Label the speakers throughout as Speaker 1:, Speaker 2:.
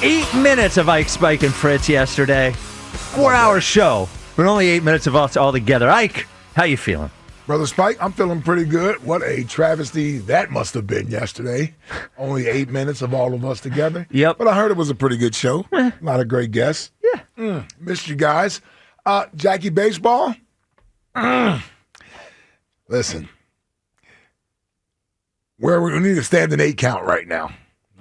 Speaker 1: 8 minutes of Ike, Spike, and Fritz yesterday. 4-hour show, but only 8 minutes of us all together. Ike, how you feeling?
Speaker 2: Brother Spike, I'm feeling pretty good. What a travesty that must have been yesterday. Only 8 minutes of all of us together.
Speaker 1: Yep.
Speaker 2: But I heard it was a pretty good show. A lot of great guests.
Speaker 1: Yeah.
Speaker 2: Missed you guys. Jackie Baseball. Listen. We need a standing 8 count right now.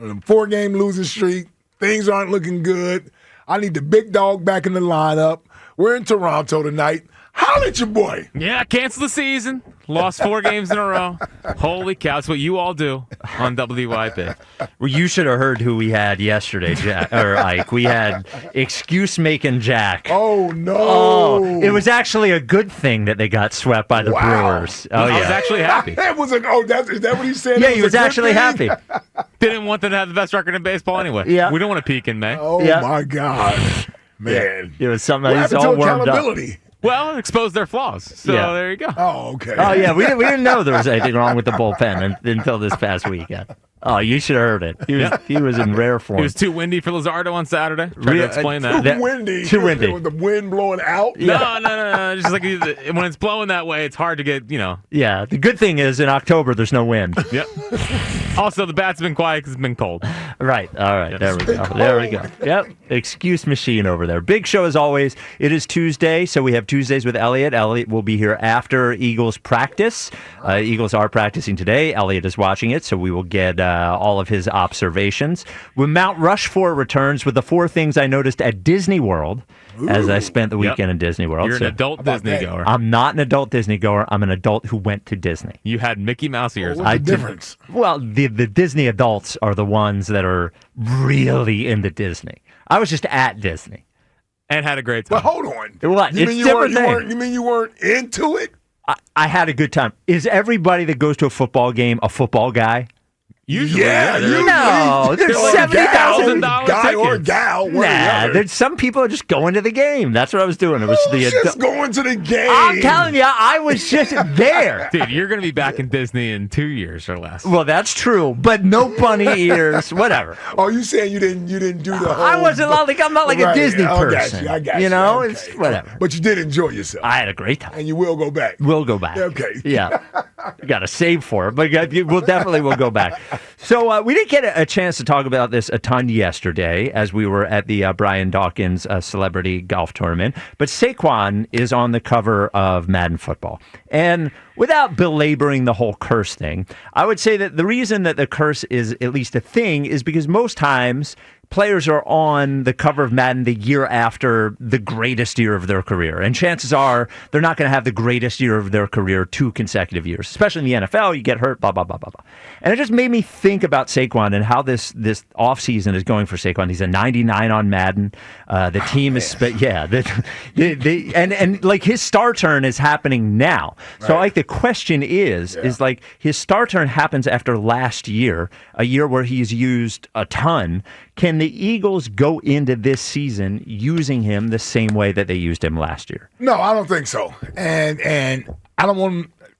Speaker 2: 4-game losing streak. Things aren't looking good. I need the big dog back in the lineup. We're in Toronto tonight. Holla at your boy.
Speaker 3: Yeah, cancel the season. Lost 4 games in a row. Holy cow, that's what you all do on WYP.
Speaker 1: Well, you should have heard who we had yesterday, Ike. We had excuse-making Jack.
Speaker 2: Oh, no.
Speaker 1: Oh, it was actually a good thing that they got swept by the Brewers. Oh, yeah.
Speaker 3: I was actually happy.
Speaker 2: Is that what he said?
Speaker 1: Yeah, he was actually happy.
Speaker 3: Didn't want them to have the best record in baseball anyway.
Speaker 1: Yeah.
Speaker 3: We don't want to peak in May.
Speaker 2: Oh,
Speaker 1: Yeah.
Speaker 2: my God. Man.
Speaker 1: It was something
Speaker 2: What
Speaker 1: he's
Speaker 2: happened
Speaker 1: all
Speaker 2: to
Speaker 1: warmed up.
Speaker 2: accountability?
Speaker 3: Well, expose their flaws. So
Speaker 1: Yeah.
Speaker 3: there you go.
Speaker 2: Oh, okay.
Speaker 1: Oh, yeah, we didn't know there was anything wrong with the bullpen until this past weekend. Oh, you should have heard it. He was in rare form.
Speaker 3: It was too windy for Luzardo on Saturday. Try to explain that.
Speaker 2: Too windy.
Speaker 1: Too windy.
Speaker 2: With the wind blowing out.
Speaker 3: No. Just like when it's blowing that way, it's hard to get,
Speaker 1: Yeah, the good thing is in October there's no wind.
Speaker 3: Yep. Also, the bats have been quiet because it's been cold.
Speaker 1: Right. All right. There we go. There we go. Yep. Excuse machine over there. Big show as always. It is Tuesday, so we have Tuesdays with Elliot. Elliot will be here after Eagles practice. Eagles are practicing today. Elliot is watching it, so we will get all of his observations. When Mount Rushmore returns with the 4 things I noticed at Disney World as I spent the weekend in Disney World.
Speaker 3: You're an adult Disney goer.
Speaker 1: I'm not an adult Disney goer. I'm an adult who went to Disney.
Speaker 3: You had Mickey Mouse ears.
Speaker 2: What's the difference?
Speaker 1: Well, the Disney adults are the ones that are really into Disney. I was just at Disney.
Speaker 3: And had a great time.
Speaker 2: But hold on.
Speaker 1: What?
Speaker 2: You
Speaker 1: It's
Speaker 2: mean
Speaker 1: different thing.
Speaker 2: you mean you weren't into it?
Speaker 1: I had a good time. Is everybody that goes to a football game a football guy?
Speaker 3: Usually,
Speaker 2: Yeah,
Speaker 3: they're-
Speaker 1: No, there's
Speaker 3: like
Speaker 1: $70,000
Speaker 3: guy
Speaker 2: or
Speaker 3: tickets.
Speaker 2: gal. one or the
Speaker 1: Nah,
Speaker 2: other.
Speaker 1: there's some people are just going to the game. That's what I was doing. It was the
Speaker 2: just going to the game.
Speaker 1: I'm telling you, I was just there.
Speaker 3: Dude, you're going to be back in Disney in 2 years or less.
Speaker 1: Well, that's true, but no bunny ears, whatever.
Speaker 2: Oh, you saying you didn't do the whole?
Speaker 1: I wasn't like I'm not like
Speaker 2: Right,
Speaker 1: a Disney
Speaker 2: I got
Speaker 1: person.
Speaker 2: you, I got
Speaker 1: You know,
Speaker 2: okay.
Speaker 1: it's whatever.
Speaker 2: But you did enjoy yourself,
Speaker 1: I had a great time.
Speaker 2: and you will go back.
Speaker 1: We'll go back.
Speaker 2: Okay.
Speaker 1: Yeah. You got to save for it, but we'll definitely will go back. So we didn't get a chance to talk about this a ton yesterday as we were at the Brian Dawkins Celebrity Golf Tournament. But Saquon is on the cover of Madden Football. And without belaboring the whole curse thing, I would say that the reason that the curse is at least a thing is because most times players are on the cover of Madden the year after the greatest year of their career. And chances are they're not going to have the greatest year of their career 2 consecutive years. Especially in the NFL, you get hurt, blah, blah, blah, blah, blah. And it just made me think about Saquon and how this offseason is going for Saquon. He's a 99 on Madden. The team is, and like his star turn is happening now. So like the question is like his star turn happens after last year, a year where he's used a ton. Can the Eagles go into this season using him the same way that they used him last year?
Speaker 2: No, I don't think so. And I don't want to,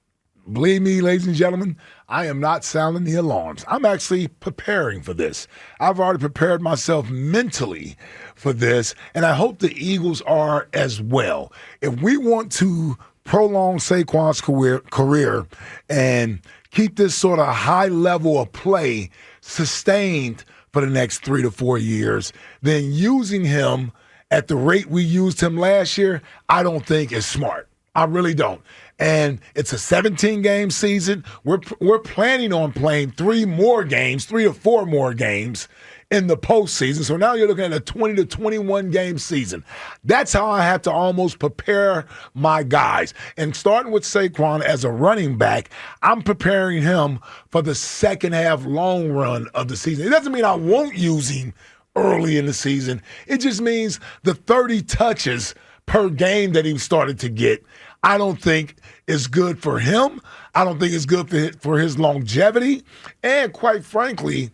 Speaker 2: believe me, ladies and gentlemen, I am not sounding the alarms. I'm actually preparing for this. I've already prepared myself mentally for this, and I hope the Eagles are as well. If we want to prolong Saquon's career and keep this sort of high level of play sustained for the next 3 to 4 years, then using him at the rate we used him last year, I don't think is smart. I really don't. And it's a 17-game season. We're planning on playing 3 to 4 more games in the postseason. So now you're looking at a 20 to 21 game season. That's how I have to almost prepare my guys. And starting with Saquon as a running back, I'm preparing him for the second half long run of the season. It doesn't mean I won't use him early in the season. It just means the 30 touches per game that he started to get, I don't think is good for him. I don't think it's good for his longevity. And quite frankly,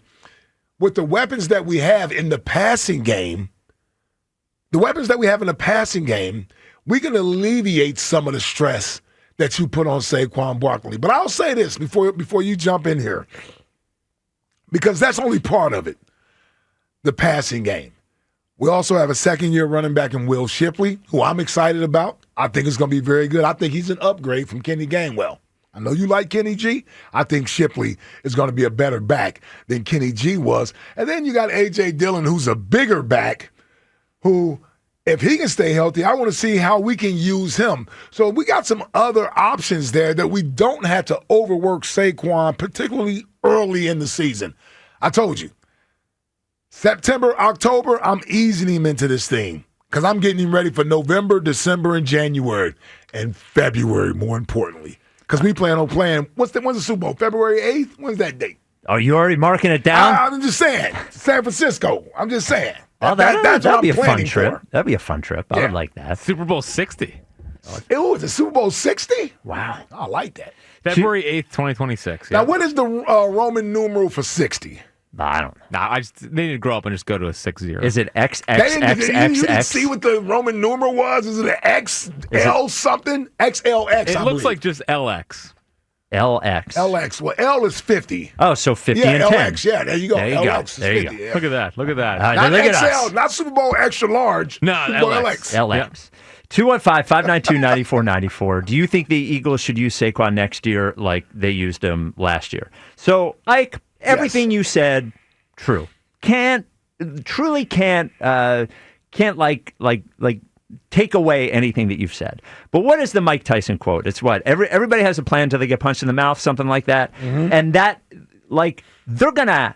Speaker 2: with the weapons that we have in the passing game, we can alleviate some of the stress that you put on Saquon Barkley. But I'll say this before you jump in here, because that's only part of it. the passing game. We also have a second-year running back in Will Shipley, who I'm excited about. I think it's going to be very good. I think he's an upgrade from Kenny Gainwell. I know you like Kenny G. I think Shipley is going to be a better back than Kenny G was. And then you got A.J. Dillon, who's a bigger back, who, if he can stay healthy, I want to see how we can use him. So we got some other options there that we don't have to overwork Saquon, particularly early in the season. I told you, September, October, I'm easing him into this thing because I'm getting him ready for November, December, and January, and February, more importantly. Because we plan on playing, when's the Super Bowl? February 8th? When's that date?
Speaker 1: Are you already marking it down?
Speaker 2: I'm just saying. San Francisco. I'm just saying.
Speaker 1: Oh, that'd be a fun trip. That'd be a fun trip. I would like that.
Speaker 3: Super Bowl 60.
Speaker 2: Ooh, it's a Super Bowl 60?
Speaker 1: Wow.
Speaker 2: I like that.
Speaker 3: February 8th, 2026. Yeah.
Speaker 2: Now, what is the Roman numeral for 60?
Speaker 1: I don't.
Speaker 3: Nah, they need to grow up and just go to a 60.
Speaker 1: Is it
Speaker 2: You didn't see what the Roman numeral was? Is it an XL something? XLX,
Speaker 3: It looks like just LX.
Speaker 1: LX.
Speaker 2: LX. Well, L is 50.
Speaker 1: Oh, so 50
Speaker 2: yeah,
Speaker 1: and
Speaker 2: LX.
Speaker 1: 10.
Speaker 2: Yeah, there you go.
Speaker 1: There you
Speaker 2: LX
Speaker 1: go. There
Speaker 2: is
Speaker 1: you
Speaker 2: 50.
Speaker 1: go.
Speaker 2: Yeah.
Speaker 3: Look at that. Look at that.
Speaker 2: Not
Speaker 1: look at
Speaker 2: XL,
Speaker 1: us.
Speaker 2: not Super Bowl extra large.
Speaker 3: No,
Speaker 2: Super Bowl
Speaker 3: LX.
Speaker 1: LX. 215-592-9494. Do you think the Eagles should use Saquon next year like they used him last year? So, Ike, everything you said, true. Can't take away anything that you've said. But what is the Mike Tyson quote? It's what? Everybody has a plan until they get punched in the mouth, something like that. Mm-hmm. And that, they're going to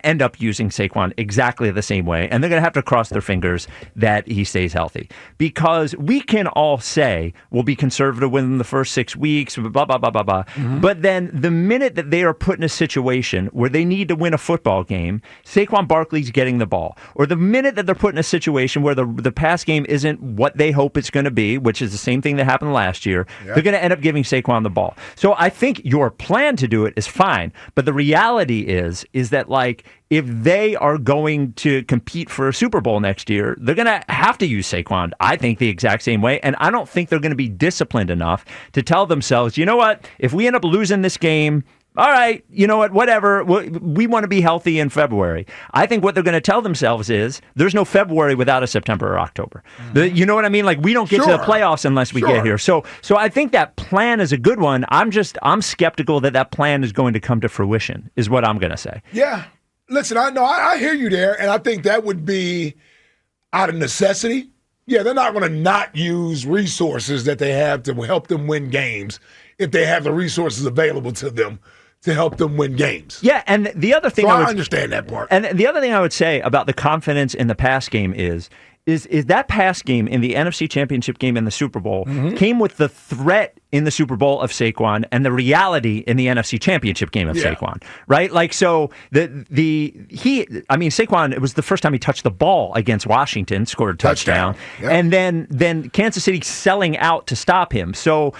Speaker 1: end up using Saquon exactly the same way, and they're going to have to cross their fingers that he stays healthy. Because we can all say we'll be conservative within the first 6 weeks, blah, blah, blah, blah, blah. Mm-hmm. But then the minute that they are put in a situation where they need to win a football game, Saquon Barkley's getting the ball. Or the minute that they're put in a situation where the pass game isn't what they hope it's going to be, which is the same thing that happened last year, they're going to end up giving Saquon the ball. So I think your plan to do it is fine, but the reality is that if they are going to compete for a Super Bowl next year, they're going to have to use Saquon, I think, the exact same way. And I don't think they're going to be disciplined enough to tell themselves, you know what, if we end up losing this game, all right, you know what, whatever, we want to be healthy in February. I think what they're going to tell themselves is there's no February without a September or October. Mm-hmm. You know what I mean? We don't get to the playoffs unless we get here. So I think that plan is a good one. I'm skeptical that plan is going to come to fruition, is what I'm going to say.
Speaker 2: Yeah. Listen, I hear you there, and I think that would be out of necessity. Yeah, they're not going to not use resources that they have to help them win games if they have the resources available to them to help them win games.
Speaker 1: Yeah, and the other thing
Speaker 2: I understand that part.
Speaker 1: And the other thing I would say about the confidence in the pass game is that pass game in the NFC Championship game in the Super Bowl came with the threat in the Super Bowl of Saquon and the reality in the NFC Championship game of Saquon, right? So Saquon, it was the first time he touched the ball against Washington, scored a touchdown. Yep. And then Kansas City selling out to stop him. So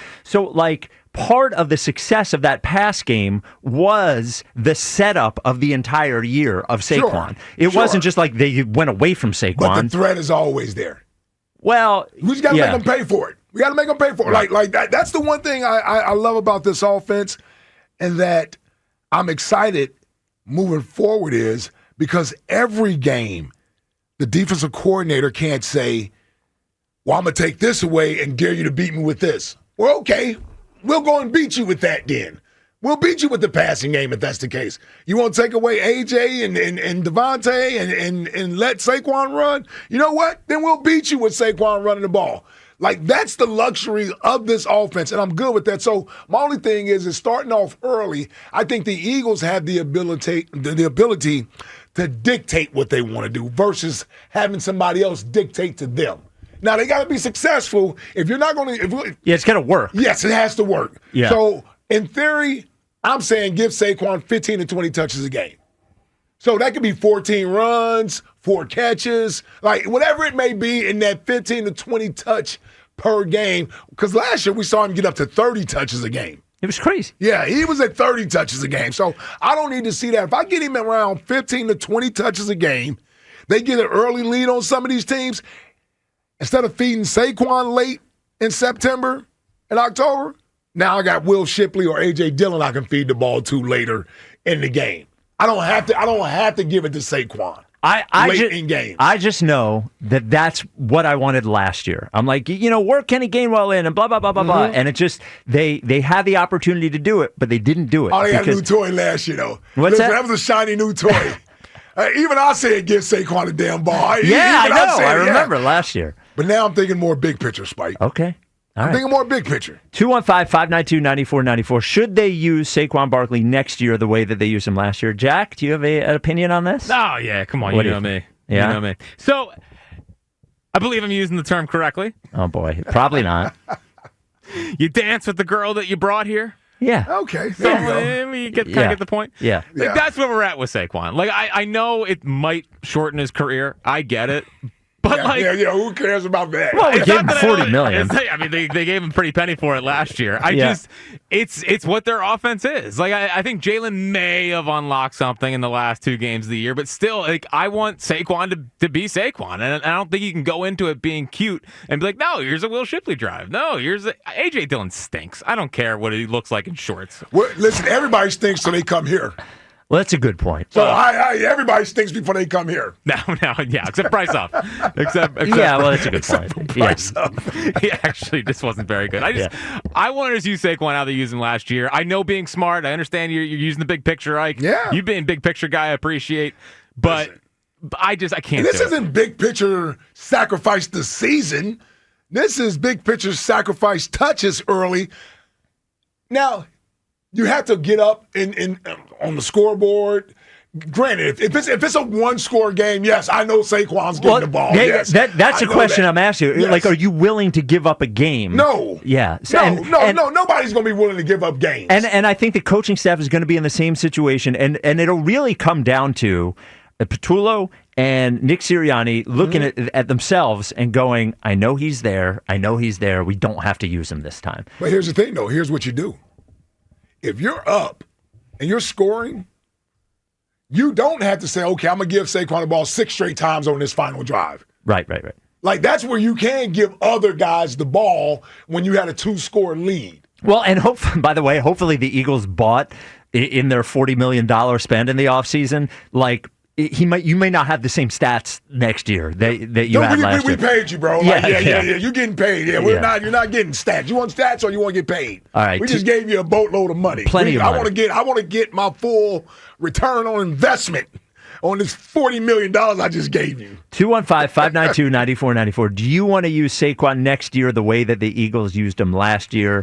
Speaker 1: part of the success of that pass game was the setup of the entire year of Saquon. It wasn't just like they went away from Saquon.
Speaker 2: But the threat is always there.
Speaker 1: Well,
Speaker 2: we just got to make them pay for it. We got to make them pay for it. Right. Like that. That's the one thing I love about this offense, and that I'm excited moving forward is because every game, the defensive coordinator can't say, well, I'm going to take this away and dare you to beat me with this. Well, okay. We'll go and beat you with that then. We'll beat you with the passing game if that's the case. You want to take away AJ and Devontae and let Saquon run? You know what? Then we'll beat you with Saquon running the ball. That's the luxury of this offense, and I'm good with that. So my only thing is starting off early, I think the Eagles have the ability to dictate what they want to do versus having somebody else dictate to them. Now, they got to be successful. If you're not going to...
Speaker 1: it's got to work.
Speaker 2: Yes, it has to work.
Speaker 1: Yeah.
Speaker 2: So, in theory, I'm saying give Saquon 15 to 20 touches a game. So, that could be 14 runs, 4 catches, whatever it may be in that 15 to 20 touch per game. Because last year, we saw him get up to 30 touches a game.
Speaker 1: It was crazy.
Speaker 2: Yeah, he was at 30 touches a game. So, I don't need to see that. If I get him around 15 to 20 touches a game, they get an early lead on some of these teams. Instead of feeding Saquon late in September and October, now I got Will Shipley or A.J. Dillon I can feed the ball to later in the game. I don't have to give it to Saquon. In games.
Speaker 1: I just know that that's what I wanted last year. I'm like, work Kenny Gainwell in and blah, blah, blah, blah, blah. And it just, they had the opportunity to do it, but they didn't do it.
Speaker 2: Oh, they had a new toy last year, though.
Speaker 1: What's that?
Speaker 2: That was a shiny new toy. Even I said give Saquon a damn ball.
Speaker 1: I know. I remember last year.
Speaker 2: But now I'm thinking more big picture, Spike.
Speaker 1: Okay.
Speaker 2: I'm thinking more big picture.
Speaker 1: 215-592-9494. Should they use Saquon Barkley next year the way that they used him last year? Jack, do you have an opinion on this?
Speaker 3: Oh, yeah. Come on.
Speaker 1: What
Speaker 3: You
Speaker 1: do
Speaker 3: know
Speaker 1: you
Speaker 3: me.
Speaker 1: Yeah?
Speaker 3: You know me. So, I believe I'm using the term correctly.
Speaker 1: Oh, boy. Probably not.
Speaker 3: You dance with the girl that you brought here?
Speaker 1: Yeah.
Speaker 2: Okay. There you go.
Speaker 3: You get the point?
Speaker 1: Yeah.
Speaker 3: Like, that's where we're at with Saquon. Like, I know it might shorten his career. I get it. But
Speaker 2: who cares about that?
Speaker 1: Well, we gave him $40 million.
Speaker 3: I mean, they gave him a pretty penny for it last year. It's what their offense is. Like, I think Jalen may have unlocked something in the last 2 games of the year, but still, like, I want Saquon to be Saquon, and I don't think you can go into it being cute and be like, no, here's a Will Shipley drive. No, AJ Dillon stinks. I don't care what he looks like in shorts.
Speaker 2: Well, listen, everybody stinks till they come here.
Speaker 1: Well, that's a good point.
Speaker 2: So everybody stinks before they come here.
Speaker 3: No, except Price Off. Except
Speaker 1: yeah, well, that's a good point.
Speaker 2: Price Off.
Speaker 3: He actually just wasn't very good. I wanted to use Saquon how they used him last year. I know being smart. I understand you're using the big picture, Ike.
Speaker 2: Yeah.
Speaker 3: You being big picture guy, I appreciate. But I can't.
Speaker 2: This isn't big picture sacrifice the season. This is big picture sacrifice touches early. Now, you have to get up in on the scoreboard. Granted, if it's a one-score game, yes, I know Saquon's getting the ball. Yes,
Speaker 1: that's a question I'm asking you.
Speaker 2: Yes.
Speaker 1: Like, are you willing to give up a game?
Speaker 2: No.
Speaker 1: Yeah.
Speaker 2: No. Nobody's going to be willing to give up games.
Speaker 1: And I think the coaching staff is going to be in the same situation, and it'll really come down to Patullo and Nick Sirianni looking at themselves and going, I know he's there. We don't have to use him this time.
Speaker 2: But here's the thing, though. Here's what you do. If you're up and you're scoring, you don't have to say, okay, I'm going to give Saquon the ball 6 straight times on this final drive.
Speaker 1: Right.
Speaker 2: Like, that's where you can give other guys the ball when you had a 2-score lead.
Speaker 1: Well, and hopefully the Eagles bought in their $40 million spend in the offseason, like, you may not have the same stats next year that you had last year.
Speaker 2: We paid you, bro.
Speaker 1: Yeah.
Speaker 2: You're getting paid. Yeah, you're not getting stats. You want stats or you want to get paid?
Speaker 1: All right.
Speaker 2: We just gave you a boatload of money.
Speaker 1: Plenty of money.
Speaker 2: I want to get my full return on investment on this $40 million I just gave you.
Speaker 1: 215-592-9494. Do you want to use Saquon next year the way that the Eagles used him last year?